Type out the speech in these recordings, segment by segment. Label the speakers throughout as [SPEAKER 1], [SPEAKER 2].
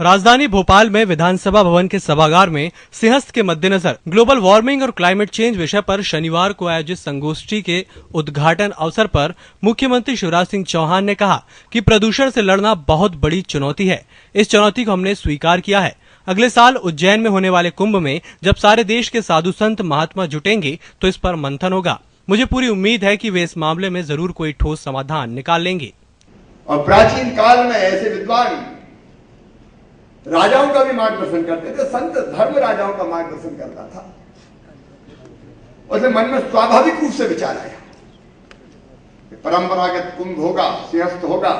[SPEAKER 1] राजधानी भोपाल में विधानसभा भवन के सभागार में सिंहस्थ के मद्देनजर ग्लोबल वार्मिंग और क्लाइमेट चेंज विषय पर शनिवार को आयोजित संगोष्ठी के उद्घाटन अवसर पर मुख्यमंत्री शिवराज सिंह चौहान ने कहा कि प्रदूषण से लड़ना बहुत बड़ी चुनौती है। इस चुनौती को हमने स्वीकार किया है। अगले साल उज्जैन में होने वाले कुंभ में जब सारे देश के साधु संत महात्मा जुटेंगे तो इस पर मंथन होगा। मुझे पूरी उम्मीद है कि वे इस मामले में जरूर कोई ठोस समाधान निकाल लेंगे।
[SPEAKER 2] और प्राचीन काल में ऐसे विद्वान राजाओं का भी मार्गदर्शन करते थे। संत धर्म राजाओं का मार्गदर्शन करता था। उसने मन में स्वाभाविक रूप से विचार आया कि परंपरागत कुंभ होगा, सिंहस्थ होगा,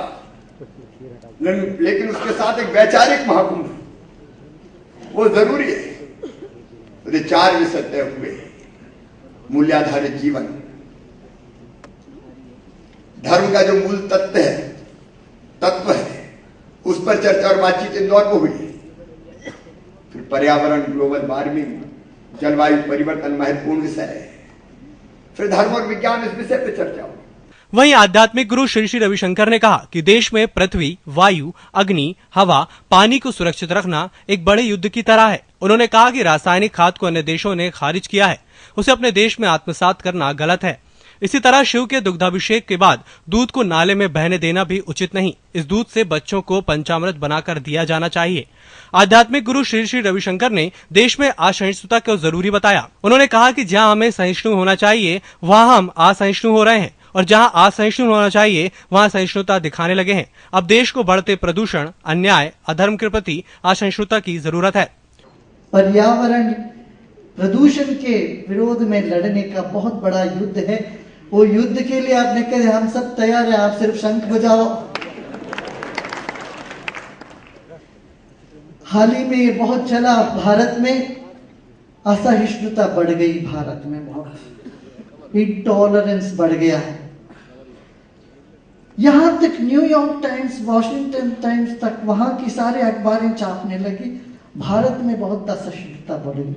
[SPEAKER 2] लेकिन उसके साथ एक वैचारिक महाकुंभ वो जरूरी है। तो 4 विषय तय हुए। मूल्याधारित जीवन, धर्म का जो मूल तत्व है उस पर चर्चा और बातचीत इंदौर में हुई। फिर पर्यावरण, ग्लोबल वार्मिंग, जलवायु परिवर्तन महत्वपूर्ण विषय है। फिर धर्म और विज्ञान इस विषय पर चर्चा हुई।
[SPEAKER 1] वहीं आध्यात्मिक गुरु श्री श्री रविशंकर ने कहा कि देश में पृथ्वी, वायु, अग्नि, हवा, पानी को सुरक्षित रखना एक बड़े युद्ध की तरह है। उन्होंने कहा कि रासायनिक खाद को अन्य देशों ने खारिज किया है, उसे अपने देश में आत्मसात करना गलत है। इसी तरह शिव के दुग्धाभिषेक के बाद दूध को नाले में बहने देना भी उचित नहीं। इस दूध से बच्चों को पंचामृत बनाकर दिया जाना चाहिए। आध्यात्मिक गुरु श्री श्री रविशंकर ने देश में असहिष्णुता को जरूरी बताया। उन्होंने कहा कि जहां हमें सहिष्णु होना चाहिए वहां हम असहिष्णु हो रहे हैं और जहां असहिष्णु होना चाहिए वहां सहिष्णुता दिखाने लगे हैं। अब देश को बढ़ते प्रदूषण, अन्याय, अधर्म के प्रति असहिष्णुता की जरूरत है।
[SPEAKER 3] पर्यावरण प्रदूषण के विरोध में लड़ने का बहुत बड़ा युद्ध है। वो युद्ध के लिए आपने कहे हम सब तैयार हैं, आप सिर्फ शंख बजाओ। हाल ही में ये बहुत चला, भारत में असहिष्णुता बढ़ गई। भारत में बहुत इंटॉलरेंस बढ़ गया है। यहां तक न्यूयॉर्क टाइम्स, वॉशिंगटन टाइम्स तक वहां की सारे अखबारें छापने लगी भारत में बहुत असहिष्णुता बढ़ गई।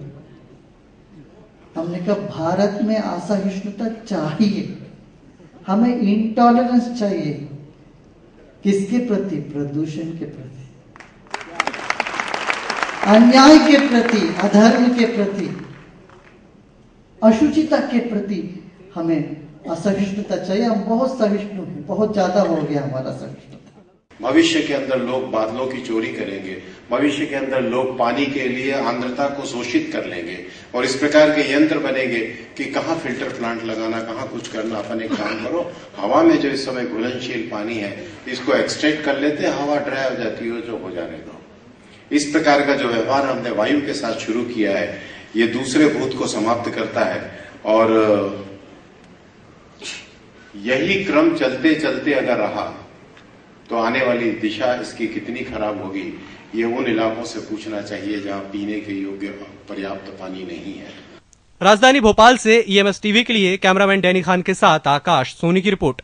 [SPEAKER 3] हमने कहा भारत में असहिष्णुता चाहिए, हमें इंटॉलरेंस चाहिए। किसके प्रति? प्रदूषण के प्रति, अन्याय के प्रति, अधर्म के प्रति, अशुचिता के प्रति हमें असहिष्णुता चाहिए। हम बहुत सहिष्णु हैं, बहुत ज्यादा हो गया हमारा सहिष्णुता।
[SPEAKER 4] भविष्य के अंदर लोग बादलों की चोरी करेंगे, भविष्य के अंदर लोग पानी के लिए आर्द्रता को शोषित कर लेंगे और इस प्रकार के यंत्र बनेंगे कि कहाँ फिल्टर प्लांट लगाना, कहाँ कुछ करना। अपन एक काम करो, हवा में जो इस समय घुलनशील पानी है इसको एक्सट्रैक्ट कर लेते हैं, हवा ड्राई हो जाती है, जो हो जाने दो। इस प्रकार का जो व्यवहार हमने वायु के साथ शुरू किया है ये दूसरे भूत को समाप्त करता है और यही क्रम चलते चलते अगर रहा तो आने वाली दिशा इसकी कितनी खराब होगी ये उन इलाकों से पूछना चाहिए जहां पीने के योग्य पर्याप्त पानी नहीं है।
[SPEAKER 1] राजधानी भोपाल से EMS टीवी के लिए कैमरामैन डैनी खान के साथ आकाश सोनी की रिपोर्ट।